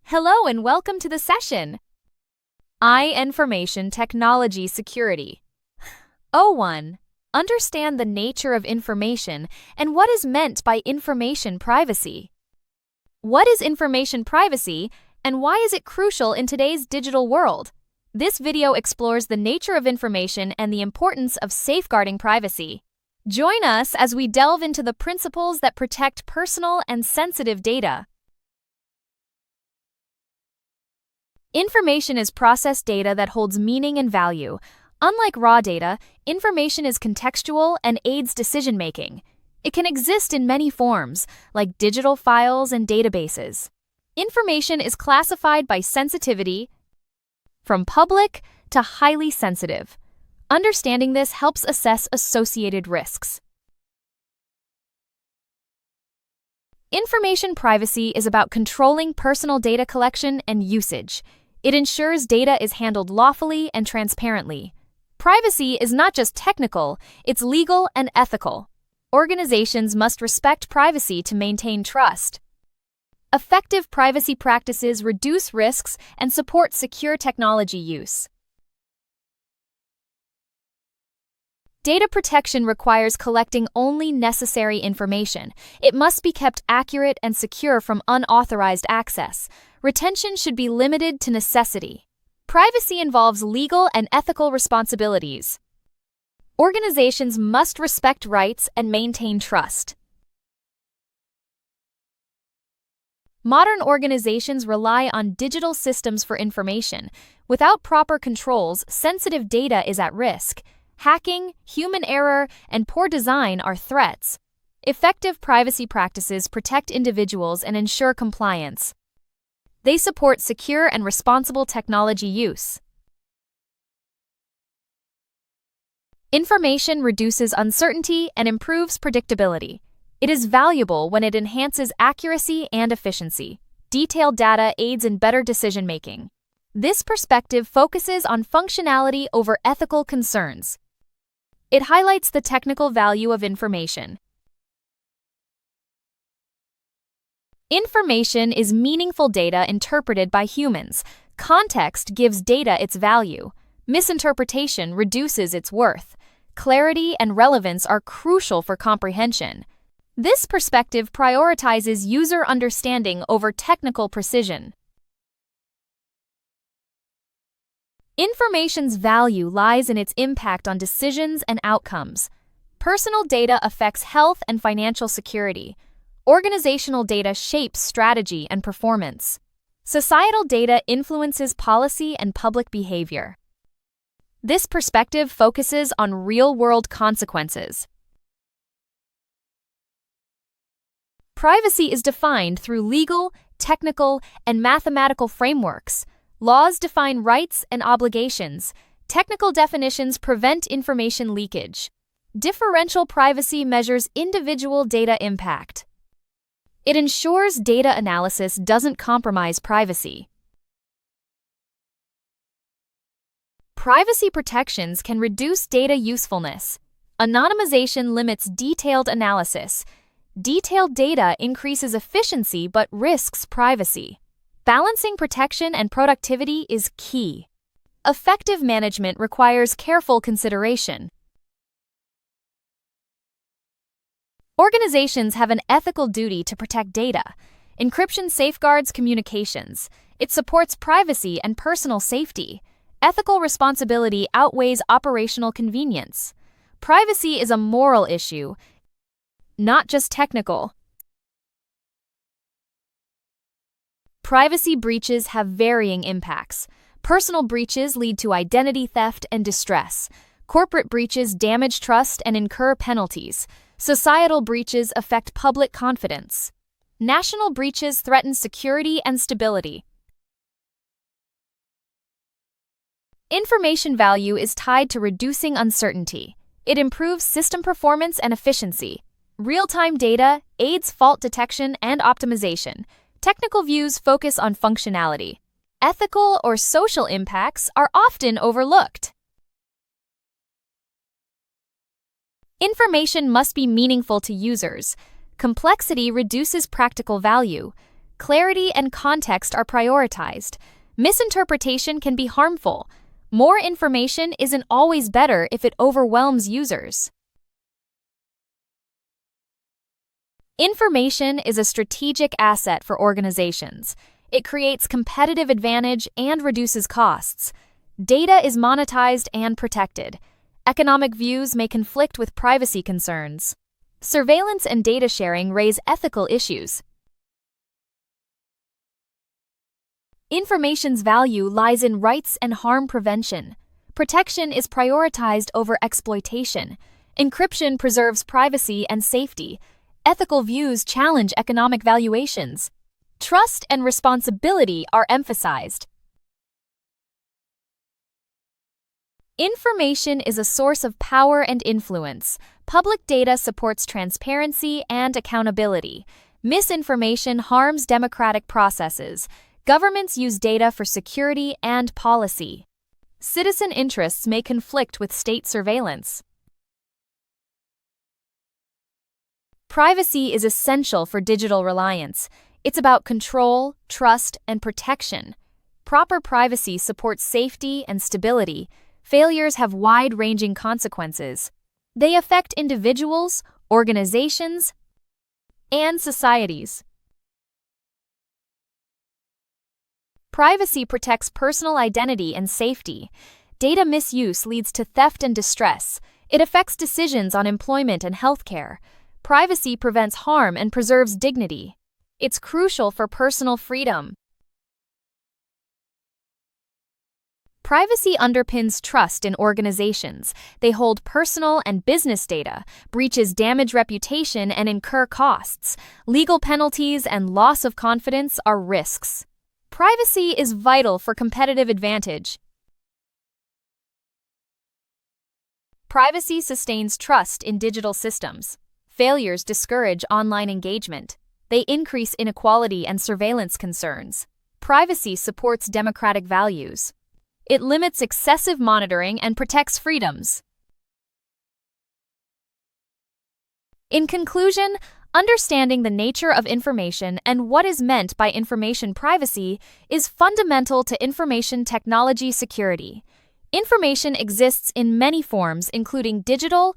Hello and welcome to the session. Information Technology Security. LO1. Understand the nature of information and what is meant by information privacy. What is information privacy and why is it crucial in today's digital world? This video explores the nature of information and the importance of safeguarding privacy. Join us as we delve into the principles that protect personal and sensitive data. Information is processed data that holds meaning and value. Unlike raw data, information is contextual and aids decision-making. It can exist in many forms, like digital files and databases. Information is classified by sensitivity, from public to highly sensitive. Understanding this helps assess associated risks. Information privacy is about controlling personal data collection and usage. It ensures data is handled lawfully and transparently. Privacy is not just technical, it's legal and ethical. Organizations must respect privacy to maintain trust. Effective privacy practices reduce risks and support secure technology use. Data protection requires collecting only necessary information. It must be kept accurate and secure from unauthorized access. Retention should be limited to necessity. Privacy involves legal and ethical responsibilities. Organizations must respect rights and maintain trust. Modern organizations rely on digital systems for information. Without proper controls, sensitive data is at risk. Hacking, human error, and poor design are threats. Effective privacy practices protect individuals and ensure compliance. They support secure and responsible technology use. Information reduces uncertainty and improves predictability. It is valuable when it enhances accuracy and efficiency. Detailed data aids in better decision-making. This perspective focuses on functionality over ethical concerns. It highlights the technical value of information. Information is meaningful data interpreted by humans. Context gives data its value. Misinterpretation reduces its worth. Clarity and relevance are crucial for comprehension. This perspective prioritizes user understanding over technical precision. Information's value lies in its impact on decisions and outcomes. Personal data affects health and financial security. Organizational data shapes strategy and performance. Societal data influences policy and public behavior. This perspective focuses on real-world consequences. Privacy is defined through legal, technical, and mathematical frameworks. Laws define rights and obligations. Technical definitions prevent information leakage. Differential privacy measures individual data impact. It ensures data analysis doesn't compromise privacy. Privacy protections can reduce data usefulness. Anonymization limits detailed analysis. Detailed data increases efficiency but risks privacy. Balancing protection and productivity is key. Effective management requires careful consideration. Organizations have an ethical duty to protect data. Encryption safeguards communications. It supports privacy and personal safety. Ethical responsibility outweighs operational convenience. Privacy is a moral issue, not just technical. Privacy breaches have varying impacts. Personal breaches lead to identity theft and distress. Corporate breaches damage trust and incur penalties. Societal breaches affect public confidence. National breaches threaten security and stability. Information value is tied to reducing uncertainty. It improves system performance and efficiency. Real-time data aids fault detection and optimization. Technical views focus on functionality. Ethical or social impacts are often overlooked. Information must be meaningful to users. Complexity reduces practical value. clarity and context are prioritized. Misinterpretation can be harmful. More information isn't always better if it overwhelms users. Information is a strategic asset for organizations. It creates competitive advantage and reduces costs. Data is monetized and protected. Economic views may conflict with privacy concerns. Surveillance and data sharing raise ethical issues. Information's value lies in rights and harm prevention. Protection is prioritized over exploitation. Encryption preserves privacy and safety. Ethical views challenge economic valuations. Trust and responsibility are emphasized. Information is a source of power and influence. Public data supports transparency and accountability. Misinformation harms democratic processes. Governments use data for security and policy. Citizen interests may conflict with state surveillance. Privacy is essential for digital reliance. It's about control, trust, and protection. Proper privacy supports safety and stability. Failures have wide-ranging consequences. They affect individuals, organizations, and societies. Privacy protects personal identity and safety. Data misuse leads to theft and distress. It affects decisions on employment and healthcare. Privacy prevents harm and preserves dignity. It's crucial for personal freedom. Privacy underpins trust in organizations. They hold personal and business data. Breaches damage reputation and incur costs. Legal penalties and loss of confidence are risks. Privacy is vital for competitive advantage. Privacy sustains trust in digital systems. Failures discourage online engagement. They increase inequality and surveillance concerns. Privacy supports democratic values. It limits excessive monitoring and protects freedoms. In conclusion, understanding the nature of information and what is meant by information privacy is fundamental to information technology security. Information exists in many forms, including digital,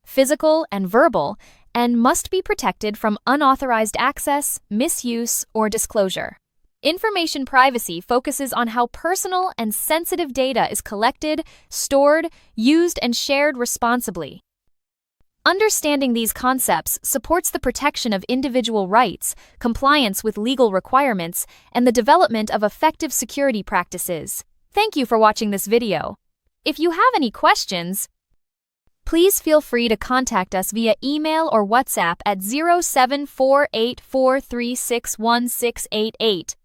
physical, and verbal, and must be protected from unauthorized access, misuse, or disclosure. Information privacy focuses on how personal and sensitive data is collected, stored, used, and shared responsibly. Understanding these concepts supports the protection of individual rights, compliance with legal requirements, and the development of effective security practices. Thank you for watching this video. If you have any questions, please feel free to contact us via email or WhatsApp at 074843616888.